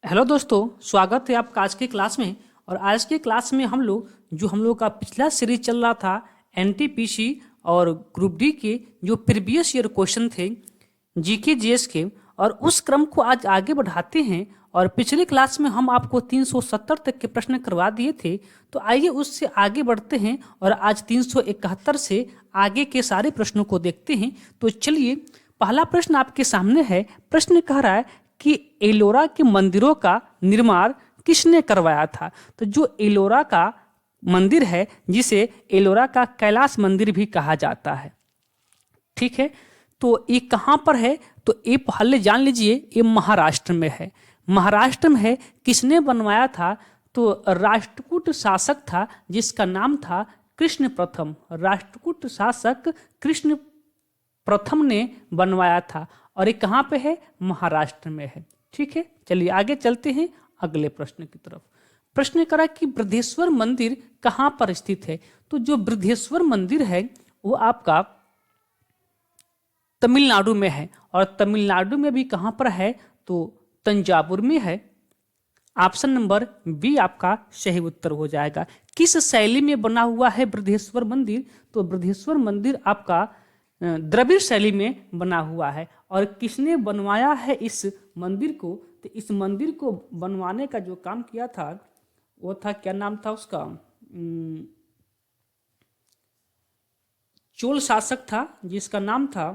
Hello दोस्तों, स्वागत है आपका आज के क्लास में। और आज के क्लास में हम लोग का पिछला सीरीज चल रहा था एनटीपीसी और ग्रुप डी के जो प्रीवियस ईयर क्वेश्चन थे जीके जीएस के, और उस क्रम को आज आगे बढ़ाते हैं। और पिछले क्लास में हम आपको 370 तक के प्रश्न करवा दिए थे, तो आइए उससे आगे बढ़ते हैं और आज 371 से आगे के सारे प्रश्नों को देखते हैं। तो चलिए, पहला प्रश्न आपके सामने है। प्रश्न कह रहा है कि एलोरा के मंदिरों का निर्माण किसने करवाया था। तो जो एलोरा का मंदिर है, जिसे एलोरा का कैलाश मंदिर भी कहा जाता है, ठीक है। तो ये कहाँ पर है, तो ये पहले जान लीजिए, ये महाराष्ट्र में है। महाराष्ट्र में है। किसने बनवाया था, तो राष्ट्रकूट शासक था जिसका नाम था कृष्ण प्रथम। राष्ट्रकूट शासक कृष्ण प्रथम ने बनवाया था, और ये कहाँ पे है, महाराष्ट्र में है, ठीक है। चलिए आगे चलते हैं अगले प्रश्न की तरफ। प्रश्न करा कि बृहदेश्वर मंदिर कहाँ पर स्थित है। तो जो बृहदेश्वर मंदिर है वो आपका तमिलनाडु में है, और तमिलनाडु में भी कहाँ पर है, तो तंजावुर में है। ऑप्शन नंबर बी आपका सही उत्तर हो जाएगा। किस शैली में बना हुआ है बृहदेश्वर मंदिर, तो बृहदेश्वर मंदिर आपका द्रविड़ शैली में बना हुआ है। और किसने बनवाया है इस मंदिर को, तो इस मंदिर को बनवाने का जो काम किया था वो था, क्या नाम था उसका, चोल शासक था जिसका नाम था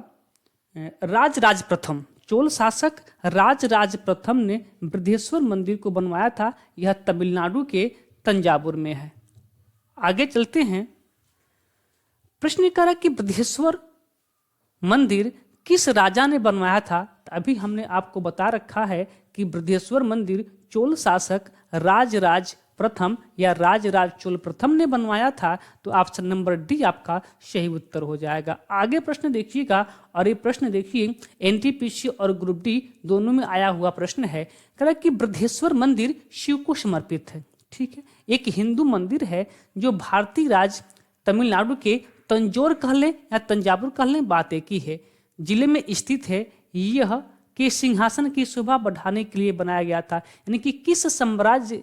राजराज प्रथम। चोल शासक राजराज प्रथम ने बृहदेश्वर मंदिर को बनवाया था। यह तमिलनाडु के तंजावुर में है। आगे चलते हैं। प्रश्न करा कि बृहदेश्वर मंदिर किस राजा ने बनवाया था। अभी हमने आपको बता रखा है कि बृहदेश्वर मंदिर चोल शासक राजराज प्रथम या राजराज चोल प्रथम ने बनवाया था। तो ऑप्शन नंबर डी आपका सही उत्तर हो जाएगा। आगे प्रश्न देखिएगा, और ये प्रश्न देखिए एनटीपीसी और ग्रुप डी दोनों में आया हुआ प्रश्न है। कह रहा कि बृहदेश्वर मंदिर शिव को समर्पित है, ठीक है। एक हिंदू मंदिर है जो भारतीय राज्य तमिलनाडु के तंजौर कह लें या तंजावुर कह लें, बात एक ही है, जिले में स्थित है। यह के सिंहासन की शोभा बढ़ाने के लिए बनाया गया था। यानी कि किस साम्राज्य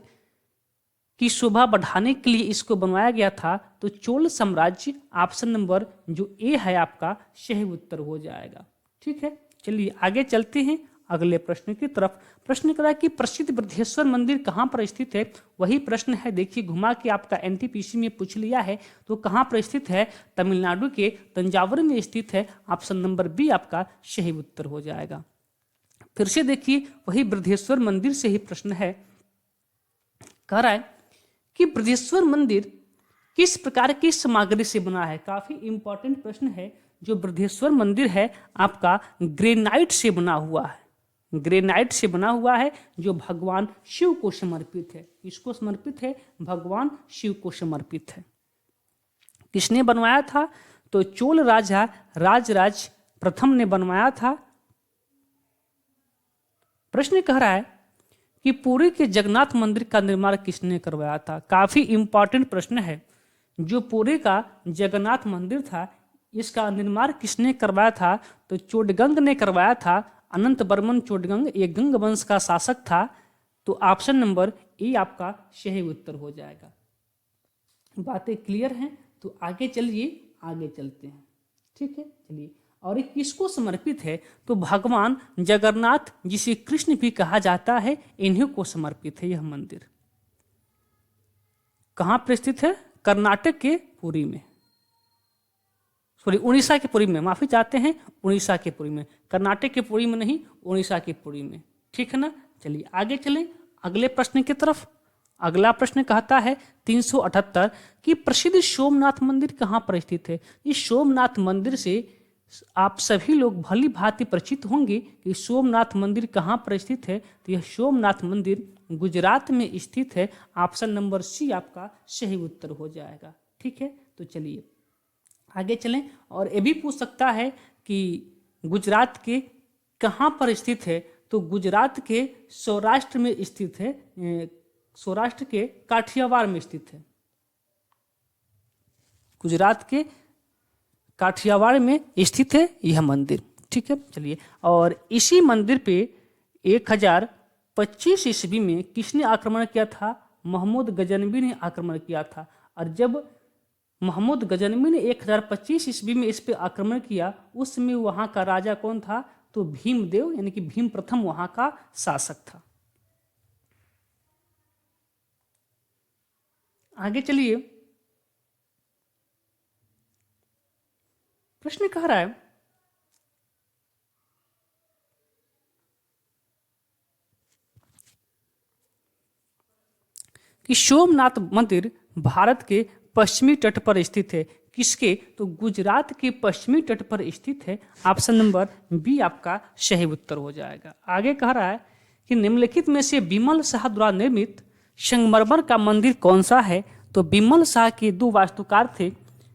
की शोभा बढ़ाने के लिए इसको बनवाया गया था, तो चोल साम्राज्य। ऑप्शन नंबर जो ए है आपका सही उत्तर हो जाएगा, ठीक है। चलिए आगे चलते हैं अगले प्रश्न की तरफ। प्रश्न करा कि प्रसिद्ध बृहदेश्वर मंदिर कहाँ पर स्थित है। वही प्रश्न है, देखिए घुमा के आपका एनटीपीसी में पूछ लिया है। तो कहाँ पर स्थित है, तमिलनाडु के तंजावुर में स्थित है। ऑप्शन नंबर बी आपका सही उत्तर हो जाएगा। फिर से देखिए वही बृहदेश्वर मंदिर से ही प्रश्न है। कह रहा है कि बृहदेश्वर मंदिर किस प्रकार की सामग्री से बना है। काफी इंपॉर्टेंट प्रश्न है। जो बृहदेश्वर मंदिर है आपका ग्रेनाइट से बना हुआ है। ग्रेनाइट से बना हुआ है, जो भगवान शिव को समर्पित है। किसको समर्पित है, भगवान शिव को समर्पित है। किसने बनवाया था, तो चोल राजा राजराज प्रथम ने बनवाया था। प्रश्न कह रहा है कि पुरी के जगन्नाथ मंदिर का निर्माण किसने करवाया था। काफी इंपॉर्टेंट प्रश्न है। जो पुरी का जगन्नाथ मंदिर था, इसका निर्माण किसने करवाया था, तो चोडगंग ने करवाया था। अनंत बर्मन चोडगंग एक गंग वंश का शासक था। तो ऑप्शन नंबर ए आपका सही उत्तर हो जाएगा। बातें क्लियर हैं, तो आगे चलिए, आगे चलते हैं, ठीक है। चलिए, और ये किसको समर्पित है, तो भगवान जगन्नाथ, जिसे कृष्ण भी कहा जाता है, इन्हीं को समर्पित है यह मंदिर। कहाँ पर स्थित है, कर्नाटक के पुरी में, सॉरी उड़ीसा के पुरी में, माफी चाहते हैं, उड़ीसा के पुरी में, कर्नाटक के पुरी में नहीं, उड़ीसा के पुरी में, ठीक है ना। चलिए आगे चलें अगले प्रश्न की तरफ। अगला प्रश्न कहता है 378 कि प्रसिद्ध सोमनाथ मंदिर कहाँ पर स्थित है। इस सोमनाथ मंदिर से आप सभी लोग भली भांति परिचित होंगे कि सोमनाथ मंदिर कहाँ पर स्थित है। तो यह सोमनाथ मंदिर गुजरात में स्थित है। ऑप्शन नंबर सी आपका सही उत्तर हो जाएगा, ठीक है। तो चलिए आगे चलें। और ये भी पूछ सकता है कि गुजरात के कहाँ पर स्थित है, तो गुजरात के सौराष्ट्र में स्थित है। सौराष्ट्र के काठियावाड़ में स्थित है। गुजरात के काठियावाड़ में स्थित है यह मंदिर, ठीक है। चलिए, और इसी मंदिर पे 1000 1025 ईस्वी में किसने आक्रमण किया था? महमूद गजनवी ने आक्रमण किया था। और जब महमूद गजनवी ने 1025 ईस्वी में इस पर आक्रमण किया, उस समय वहाँ का राजा कौन था? तो भीमदेव यानी कि भीम प्रथम वहाँ का शासक था। आगे चलिए, प्रश्न कह रहा है कि सोमनाथ मंदिर भारत के पश्चिमी तट पर स्थित है। किसके? तो गुजरात के पश्चिमी तट पर स्थित है। ऑप्शन नंबर बी आपका सही उत्तर हो जाएगा। आगे कह रहा है कि निम्नलिखित में से बिमल शाह द्वारा निर्मित संगमरमर का मंदिर कौन सा है? तो बिमल शाह के दो वास्तुकार थे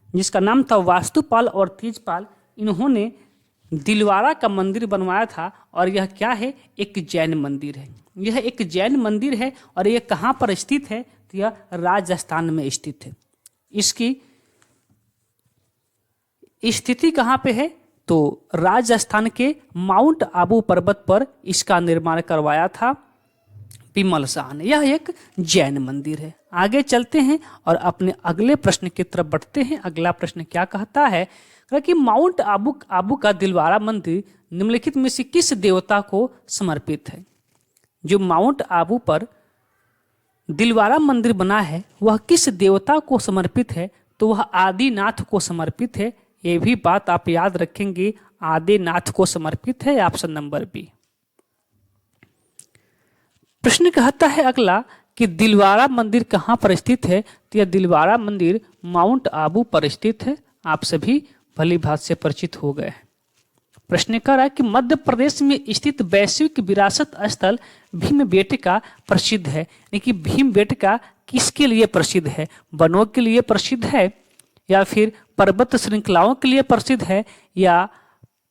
जिसका नाम था वास्तुपाल और तेजपाल। इन्होंने दिलवारा का मंदिर बनवाया था और यह क्या है? एक जैन मंदिर है। यह एक जैन मंदिर है और यह कहाँ पर स्थित है? तो यह राजस्थान में स्थित है। इसकी स्थिति कहाँ पे है? तो राजस्थान के माउंट आबू पर्वत पर इसका निर्माण करवाया था बिमल शाह ने। यह एक जैन मंदिर है। आगे चलते हैं और अपने अगले प्रश्न की तरफ बढ़ते हैं। अगला प्रश्न क्या कहता है कि माउंट आबू का दिलवारा मंदिर निम्नलिखित में से किस देवता को समर्पित है? जो माउंट आबू पर दिलवारा मंदिर बना है वह किस देवता को समर्पित है? तो वह आदिनाथ को समर्पित है। ये भी बात आप याद रखेंगे, आदिनाथ को समर्पित है। Option number B. प्रश्न कहता है अगला कि दिलवारा मंदिर कहाँ पर स्थित है? तो यह दिलवारा मंदिर माउंट आबू पर स्थित है। आप सभी भली भांति से परिचित हो गए हैं। प्रश्न कह रहा है कि मध्य प्रदेश में स्थित वैश्विक विरासत स्थल भीमबेटका प्रसिद्ध है। यानी कि भीमबेटका किसके लिए प्रसिद्ध है? वनों के लिए प्रसिद्ध है, या फिर पर्वत श्रृंखलाओं के लिए प्रसिद्ध है, या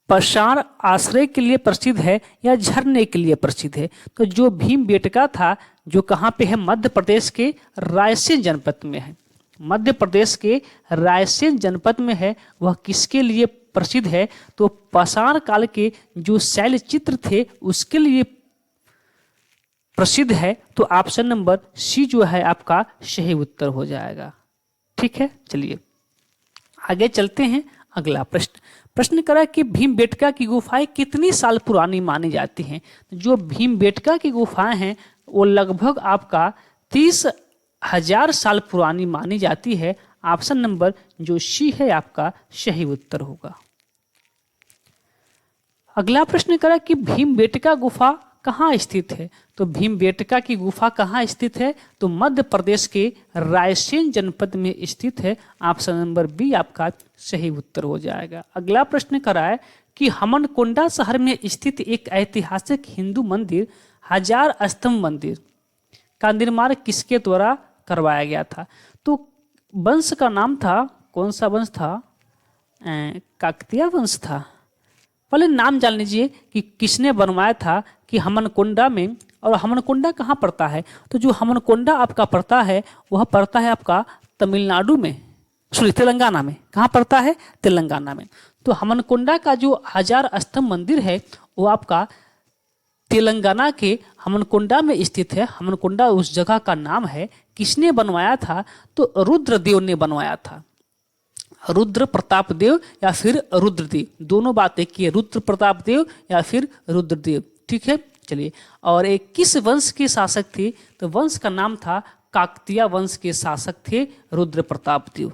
पाषाण आश्रय के लिए प्रसिद्ध है, या झरने के लिए प्रसिद्ध है? तो जो भीमबेटका था जो कहाँ पे है? मध्य प्रदेश के रायसेन जनपद में है। मध्य प्रदेश के रायसेन जनपद में है। वह किसके लिए प्रसिद्ध है? तो पाषाण काल के जो शैल चित्र थे उसके लिए प्रसिद्ध है। तो ऑप्शन नंबर सी जो है आपका सही उत्तर हो जाएगा। ठीक है, चलिए आगे चलते हैं। अगला प्रश्न करा कि भीमबेटका की गुफाएं कितनी साल पुरानी मानी जाती हैं? जो भीमबेटका की गुफाएं हैं वो लगभग आपका 30,000 साल पुरानी मानी जाती है। ऑप्शन नंबर जो सी है आपका सही उत्तर होगा। अगला प्रश्न करा कि भीमबेटका गुफा कहाँ स्थित है? तो भीमबेटका की गुफा कहाँ स्थित है? तो मध्य प्रदेश के रायसेन जनपद में स्थित है। ऑप्शन नंबर बी आपका सही उत्तर हो जाएगा। अगला प्रश्न करा है कि हमनकुंडा शहर में स्थित एक ऐतिहासिक हिंदू मंदिर हजार स्तंभ मंदिर का निर्माण किसके द्वारा करवाया गया था? तो वंश का नाम था, कौन सा वंश था? काकतीय वंश था। पहले नाम जान लीजिए कि किसने बनवाया था। कि हमनकुंडा में, और हमनकुंडा कहाँ पड़ता है? तो जो हमनकुंडा आपका पड़ता है वह पड़ता है आपका तमिलनाडु में, सॉरी तेलंगाना में। कहाँ पड़ता है? तेलंगाना में। तो हमनकुंडा का जो हजार स्तंभ मंदिर है वो आपका तेलंगाना के हमनकुंडा में स्थित है। हमनकुंडा उस जगह का नाम है। किसने बनवाया था? तो रुद्रदेव ने बनवाया था। रुद्र प्रताप देव या फिर रुद्रदेव, दोनों बात एक ही है, रुद्र प्रताप देव या फिर रुद्रदेव। ठीक है, चलिए। और एक किस वंश के शासक थे? तो वंश का नाम था काकतीय वंश के शासक थे रुद्र प्रताप देव।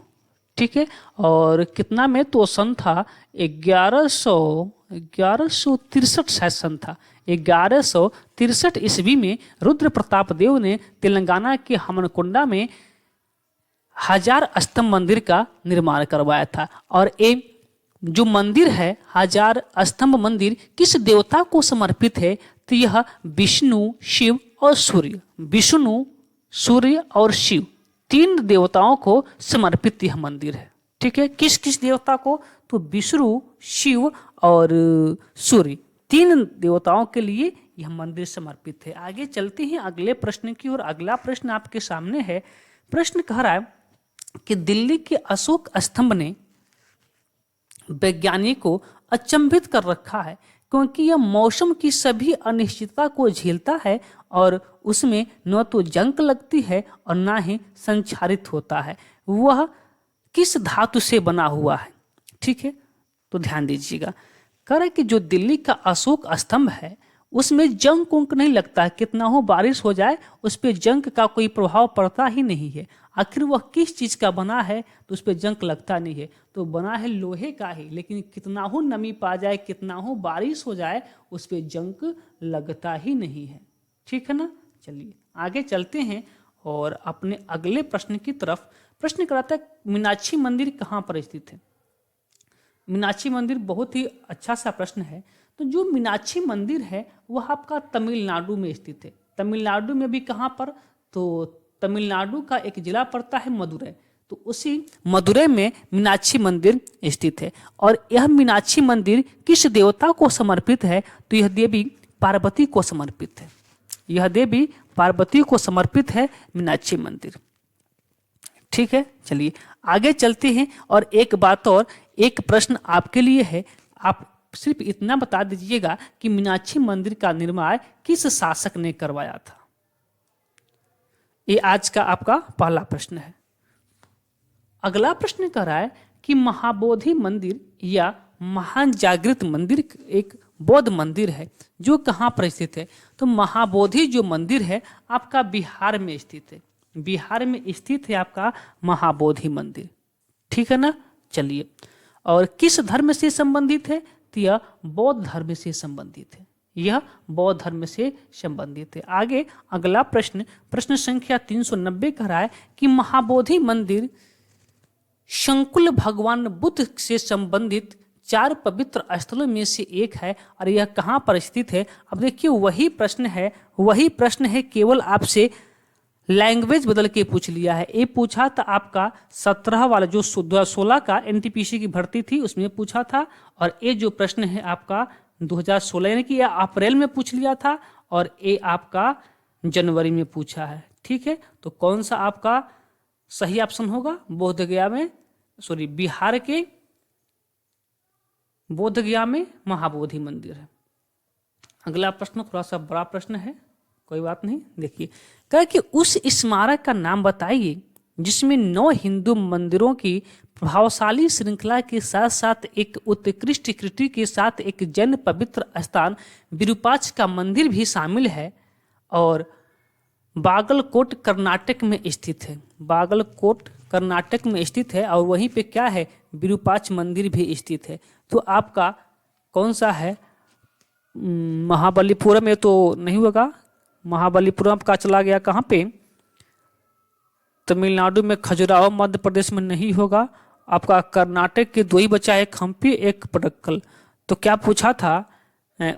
ठीक है, और कितना में? तो सन था 1163 शायद सन था। 1163 ईस्वी में रुद्र प्रताप देव ने तेलंगाना के हमनकुंडा में हजार स्तंभ मंदिर का निर्माण करवाया था। और ये जो मंदिर है हजार स्तंभ मंदिर किस देवता को समर्पित है? तो यह विष्णु, शिव और सूर्य, विष्णु, सूर्य और शिव, तीन देवताओं को समर्पित यह मंदिर है। ठीक है, किस किस देवता को? तो विष्णु, शिव और सूर्य, तीन देवताओं के लिए यह मंदिर समर्पित है। आगे चलते हैं अगले प्रश्न की ओर। अगला प्रश्न आपके सामने है। प्रश्न कह रहा है कि दिल्ली के अशोक स्तंभ ने वैज्ञानिक को अचंभित कर रखा है। क्योंकि यह मौसम की सभी अनिश्चितता को झेलता है और उसमें न तो जंग लगती है और ना ही संचारित होता है। वह किस धातु से बना हुआ है? ठीक है, तो ध्यान दीजिएगा। कह रहा है कि जो दिल्ली का अशोक स्तंभ है उसमें जंग कुंक नहीं लगता है, कितना हो बारिश हो जाए उस पर जंग का कोई प्रभाव पड़ता ही नहीं है। आखिर वह किस चीज का बना है? तो उस पर जंग लगता नहीं है, तो बना है लोहे का ही, लेकिन कितना हो नमी पा जाए, कितना हो बारिश हो जाए, उस पर जंग लगता ही नहीं है। ठीक है ना। चलिए आगे चलते हैं और अपने अगले प्रश्न की तरफ। प्रश्न कराता है मीनाक्षी मंदिर कहाँ पर स्थित है? मीनाक्षी मंदिर बहुत ही अच्छा सा प्रश्न है। तो जो मीनाक्षी मंदिर है वह आपका तमिलनाडु में स्थित है। तमिलनाडु में भी कहाँ पर? तो तमिलनाडु का एक जिला पड़ता है मदुरै, तो उसी मदुरै में मीनाक्षी मंदिर स्थित है। और यह मीनाक्षी मंदिर किस देवता को समर्पित है? तो यह देवी पार्वती को समर्पित है। यह देवी पार्वती को समर्पित है मीनाक्षी मंदिर। ठीक है, चलिए आगे चलते हैं। और एक बात और, एक प्रश्न आपके लिए है, आप सिर्फ इतना बता दीजिएगा कि मीनाक्षी मंदिर का निर्माण किस शासक ने करवाया था। ये आज का आपका पहला प्रश्न है। अगला प्रश्न कह रहा है कि महाबोधि मंदिर या महान जागृत मंदिर एक बौद्ध मंदिर है जो कहाँ पर स्थित है? तो महाबोधि जो मंदिर है आपका बिहार में स्थित है। बिहार में स्थित है आपका महाबोधि मंदिर। ठीक है ना। चलिए, और किस धर्म से संबंधित है? तो यह बौद्ध धर्म से संबंधित है। यह बौद्ध धर्म से संबंधित है। आगे अगला प्रश्न, प्रश्न संख्या 390 कह रहा है कि महाबोधि मंदिर शंकुल भगवान बुद्ध से संबंधित 4 पवित्र स्थलों में से एक है और यह कहाँ पर स्थित है? अब देखिए वही प्रश्न है, केवल आपसे लैंग्वेज बदल के पूछ लिया है। ये पूछा था आपका 17 वाला जो 16 का एनटीपीसी की भर्ती थी उसमें पूछा था, और ये जो प्रश्न है आपका 2016 यानी कि यह अप्रैल में पूछ लिया था और ये आपका जनवरी में पूछा है। ठीक है, तो कौन सा आपका सही ऑप्शन होगा? बिहार के बोधगया में महाबोधि मंदिर है। अगला प्रश्न थोड़ा सा बड़ा प्रश्न है, कोई बात नहीं। देखिए कह कि उस स्मारक का नाम बताइए जिसमें 9 हिंदू मंदिरों की प्रभावशाली श्रृंखला के साथ साथ एक उत्कृष्ट कृति के साथ एक जैन पवित्र स्थान विरूपाक्ष का मंदिर भी शामिल है और बागलकोट कर्नाटक में स्थित है। बागलकोट कर्नाटक में स्थित है और वहीं पे क्या है? विरूपाक्ष मंदिर भी स्थित है। तो आपका कौन सा है? महाबलीपुरम में तो नहीं होगा। महाबलीपुरम का चला गया कहाँ पे? तमिलनाडु में खजुराहो मध्य प्रदेश में नहीं होगा। आपका कर्नाटक के 2 ही बचा है, एक हम्पी एक पटक्कल। तो क्या पूछा था?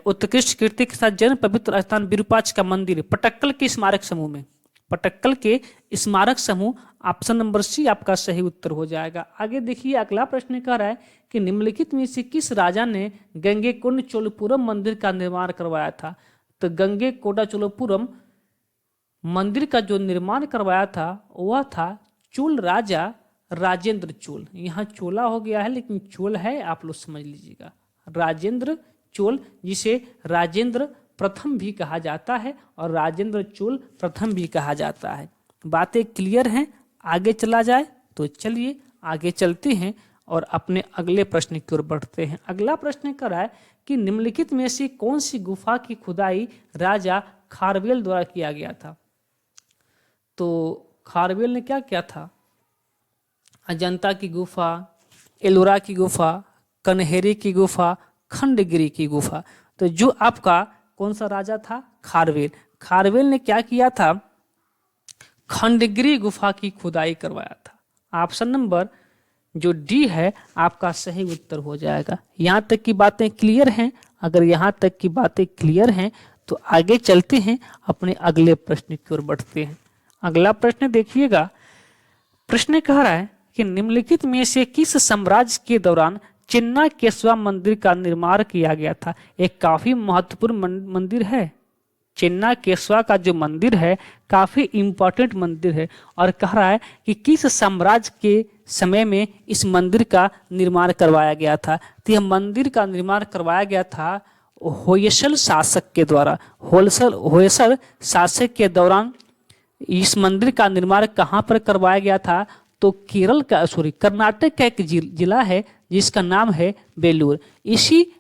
उत्कृष्ट कीर्ति के साथ जैन पवित्र स्थान विरूपाक्ष का मंदिर पटक्कल के स्मारक समूह में। पटक्कल के स्मारक समूह, ऑप्शन नंबर सी आपका सही उत्तर हो जाएगा। आगे देखिए अगला प्रश्न कह रहा है कि निम्नलिखित में से किस राजा ने गंगेकोंड चोलपुरम मंदिर का निर्माण करवाया था? तो गंगेकोंडा चोलपुरम मंदिर का जो निर्माण करवाया था वह था चोल राजा राजेंद्र चोल। यहाँ चोला हो गया है लेकिन चोल है, आप लोग समझ लीजिएगा। राजेंद्र चोल, जिसे राजेंद्र प्रथम भी कहा जाता है और राजेंद्र चोल प्रथम भी कहा जाता है। बातें क्लियर हैं? आगे चला जाए तो चलिए आगे चलते हैं और अपने अगले प्रश्न की ओर बढ़ते हैं। अगला प्रश्न कर रहा है कि निम्नलिखित में से कौन सी गुफा की खुदाई राजा खारवेल द्वारा किया गया था? तो खारवेल ने क्या किया था? अजंता की गुफा, एलोरा की गुफा, कन्हेरी की गुफा, खंडगिरी की गुफा। तो जो आपका कौन सा राजा था? खारवेल। खारवेल ने क्या किया था? खंडगिरी गुफा की खुदाई करवाया था। ऑप्शन नंबर जो डी है आपका सही उत्तर हो जाएगा। यहाँ तक की बातें क्लियर हैं? अगर यहाँ तक की बातें क्लियर हैं तो आगे चलते हैं, अपने अगले प्रश्न की ओर बढ़ते हैं। अगला प्रश्न देखिएगा। प्रश्न कह रहा है कि निम्नलिखित में से किस साम्राज्य के दौरान चिन्ना केशवा मंदिर का निर्माण किया गया था? एक काफी महत्वपूर्ण मंदिर है। चिन्ना केशवा का जो मंदिर है काफी इंपॉर्टेंट मंदिर है और कह रहा है कि किस साम्राज्य के समय में इस मंदिर का निर्माण करवाया गया था? तो यह मंदिर का निर्माण करवाया गया था होयसल शासक के द्वारा, होयसल शासक के दौरान इस मंदिर का निर्माण कहाँ पर करवाया गया था? तो कर्नाटक का एक जिला है जिसका नाम है बेलूर। इसी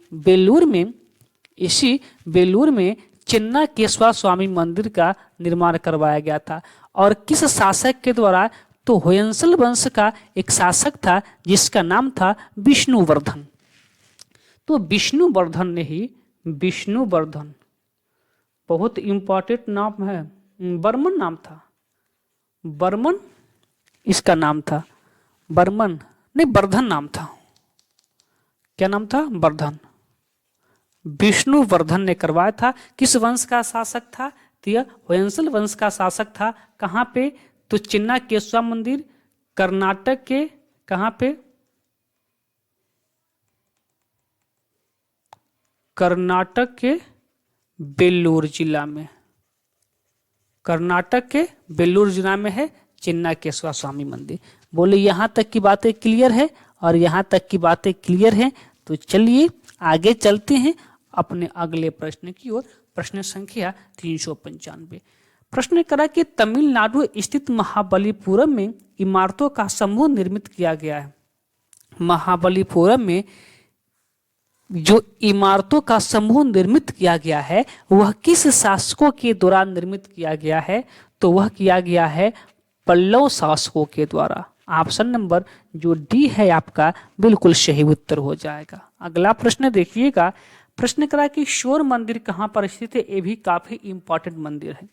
बेलूर में चिन्नाकेश्वर स्वामी मंदिर का निर्माण करवाया गया था। और किस शासक के द्वारा? तो होयसल वंश का एक शासक था जिसका नाम था विष्णुवर्धन। तो विष्णुवर्धन बहुत इंपॉर्टेंट नाम है। बर्मन नाम था, बर्मन इसका नाम था, बर्मन नहीं वर्धन नाम था। क्या नाम था? वर्धन। विष्णुवर्धन ने करवाया था। किस वंश का शासक था? तो यह होयसल वंश का शासक था। कहाँ पे? तो चिन्नाकेश्वर मंदिर कर्नाटक के कहाँ पे? कर्नाटक के बेल्लूर जिला में। कर्नाटक के बेल्लूर जिला में है चिन्नाकेश्वर स्वामी मंदिर। बोले यहाँ तक की बातें क्लियर है? और यहाँ तक की बातें क्लियर है तो चलिए आगे चलते हैं अपने अगले प्रश्न की ओर। प्रश्न संख्या 395। प्रश्न करा कि तमिलनाडु स्थित महाबलीपुरम में इमारतों का समूह निर्मित किया गया है। महाबलीपुरम में जो इमारतों का समूह निर्मित किया गया है वह किस शासकों के दौरान निर्मित किया गया है? तो वह किया गया है पल्लव शासकों के द्वारा। ऑप्शन नंबर जो डी है आपका बिल्कुल सही उत्तर हो जाएगा। अगला प्रश्न देखिएगा। प्रश्न करा कि शोर मंदिर कहाँ पर स्थित है? ये भी काफी इंपॉर्टेंट मंदिर है।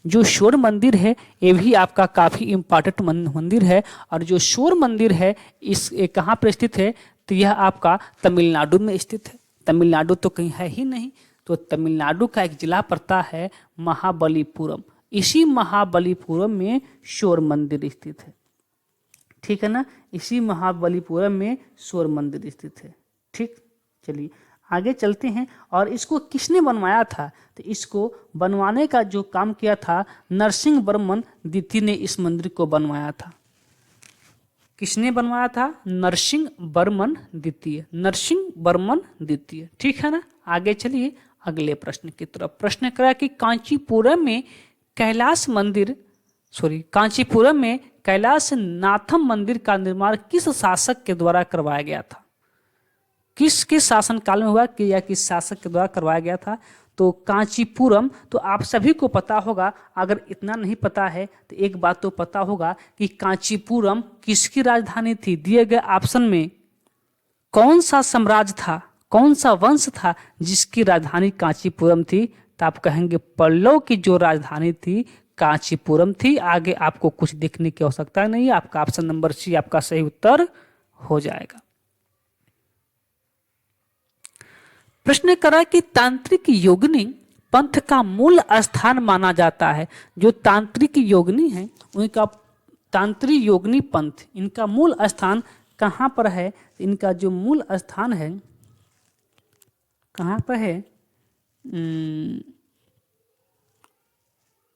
जो शोर मंदिर है ये भी आपका काफी इंपॉर्टेंट मंदिर है। और जो शोर मंदिर है इस कहाँ पर स्थित है? तो यह आपका तमिलनाडु में स्थित है। तमिलनाडु तो कहीं है ही नहीं, तो तमिलनाडु का एक जिला पड़ता है महाबलीपुरम। इसी महाबलीपुरम में शोर मंदिर स्थित है। ठीक है ना? इसी महाबलीपुरम में शोर मंदिर स्थित है। ठीक, चलिए आगे चलते हैं। और इसको किसने बनवाया था? तो इसको बनवाने का जो काम किया था नरसिंह वर्मन द्वितीय ने इस मंदिर को बनवाया था। किसने बनवाया था? नरसिंह वर्मन द्वितीय। नरसिंह वर्मन द्वितीय। ठीक है ना? आगे चलिए अगले प्रश्न की तरफ। प्रश्न करा कि कांचीपुरम में कैलाश नाथम मंदिर का निर्माण किस शासक के द्वारा करवाया गया था? किसके शासन काल में हुआ कि या किस शासक के द्वारा करवाया गया था? तो कांचीपुरम तो आप सभी को पता होगा। अगर इतना नहीं पता है तो एक बात तो पता होगा कि कांचीपुरम किसकी राजधानी थी? दिए गए ऑप्शन में कौन सा साम्राज्य था, कौन सा वंश था जिसकी राजधानी कांचीपुरम थी? तो आप कहेंगे पल्लव की जो राजधानी थी कांचीपुरम थी। आगे आपको कुछ देखने की आवश्यकता नहीं है। आपका ऑप्शन नंबर सी आपका सही उत्तर हो जाएगा। प्रश्न करा कि तांत्रिक योगिनी पंथ का मूल स्थान माना जाता है। जो तांत्रिक योगिनी है उनका तांत्रिक योगिनी पंथ, इनका मूल स्थान कहाँ पर है? इनका जो मूल स्थान है कहाँ पर है?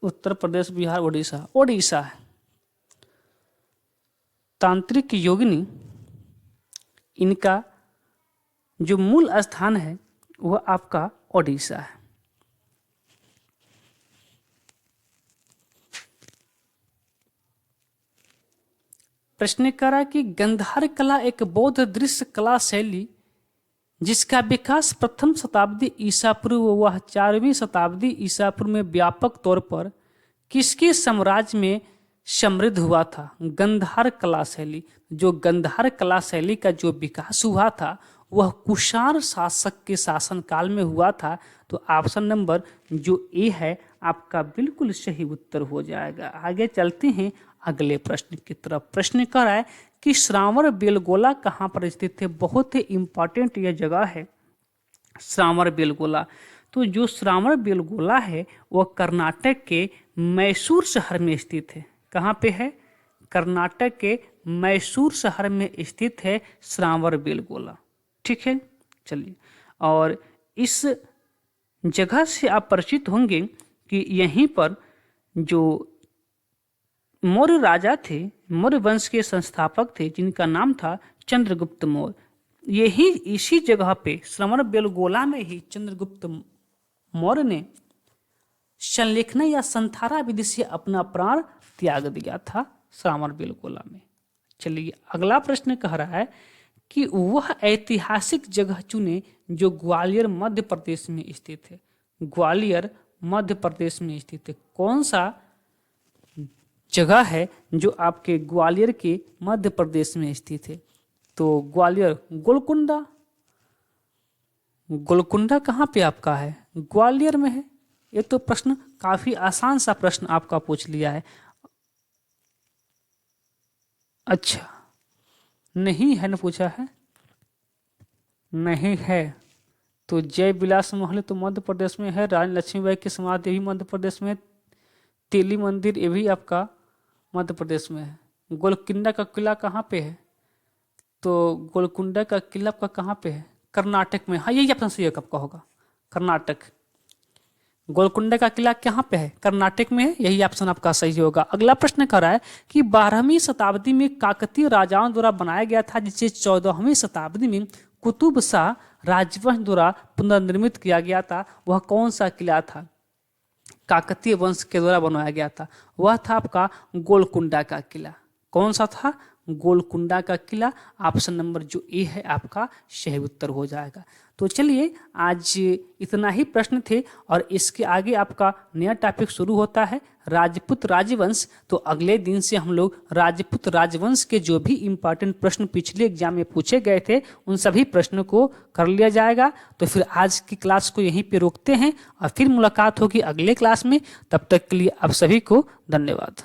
उत्तर प्रदेश, बिहार, ओडिशा है। तांत्रिक योगिनी इनका जो मूल स्थान है वह आपका ओडिशा है। प्रश्न करा कि गंधार कला एक बौद्ध दृश्य कला शैली जिसका विकास प्रथम शताब्दी ईसा पूर्व व 4वीं शताब्दी ईसा पूर्व में व्यापक तौर पर किसके साम्राज्य में समृद्ध हुआ था? गंधार कला शैली। जो गंधार कला शैली का जो विकास हुआ था वह कुषाण शासक के शासन काल में हुआ था। तो ऑप्शन नंबर जो ए है आपका बिल्कुल सही उत्तर हो जाएगा। आगे चलते हैं अगले प्रश्न की तरफ। प्रश्न कर रहा है कि श्रावण बेलगोला कहाँ पर स्थित है? बहुत ही इंपॉर्टेंट यह जगह है श्रावण बेलगोला। तो जो श्रावण बेलगोला है वह कर्नाटक के मैसूर शहर में स्थित है। कहाँ पे है? कर्नाटक के मैसूर शहर में स्थित है श्रावण बेलगोला। ठीक है, चलिए। और इस जगह से आप परिचित होंगे कि यहीं पर जो मौर्य राजा थे, मौर्य वंश के संस्थापक थे जिनका नाम था चंद्रगुप्त मौर्य, यही इसी जगह पे श्रवण बेलगोला में ही चंद्रगुप्त मौर्य ने संलेखना या संथारा विधि से अपना प्राण त्याग दिया था श्रवण बेलगोला में। चलिए अगला प्रश्न कह रहा है कि वह ऐतिहासिक जगह चुने जो ग्वालियर मध्य प्रदेश में स्थित है। ग्वालियर मध्य प्रदेश में स्थित है। कौन सा जगह है जो आपके ग्वालियर के मध्य प्रदेश में स्थित है? तो ग्वालियर गोलकुंडा। गोलकुंडा कहाँ पे आपका है? ग्वालियर में है। ये तो प्रश्न काफी आसान सा प्रश्न आपका पूछ लिया है। अच्छा नहीं है ना, पूछा है नहीं है। तो जय विलास महल तो मध्य प्रदेश में है। रानी लक्ष्मीबाई की समाधि भी मध्य प्रदेश में है। तेली मंदिर ये भी आपका मध्य प्रदेश में है। गोलकुंडा का किला कहाँ पे है? तो गोलकुंडा का किला आपका कहाँ पे है? कर्नाटक में। हाँ यही ऑप्शन सही आपका होगा, कर्नाटक। गोलकुंडा का किला कहाँ पे है? कर्नाटक में है। यही ऑप्शन आपका सही होगा। अगला प्रश्न कर रहा है कि 12वीं शताब्दी में काकतीय राजाओं द्वारा बनाया गया था, जिसे 14वीं शताब्दी में कुतुब शाह राजवंश द्वारा पुनर्निर्मित किया गया था। वह कौन सा किला था? काकतीय वंश के द्वारा बनवाया गया था। वह था आपका गोलकुंडा का किला। कौन सा था? गोलकुंडा का किला। ऑप्शन नंबर जो ए है आपका सही उत्तर हो जाएगा। तो चलिए आज इतना ही प्रश्न थे और इसके आगे आपका नया टॉपिक शुरू होता है राजपूत राजवंश। तो अगले दिन से हम लोग राजपूत राजवंश के जो भी इम्पोर्टेंट प्रश्न पिछले एग्जाम में पूछे गए थे उन सभी प्रश्नों को कर लिया जाएगा। तो फिर आज की क्लास को यहीं पे रोकते हैं और फिर मुलाकात होगी अगले क्लास में। तब तक के लिए आप सभी को धन्यवाद।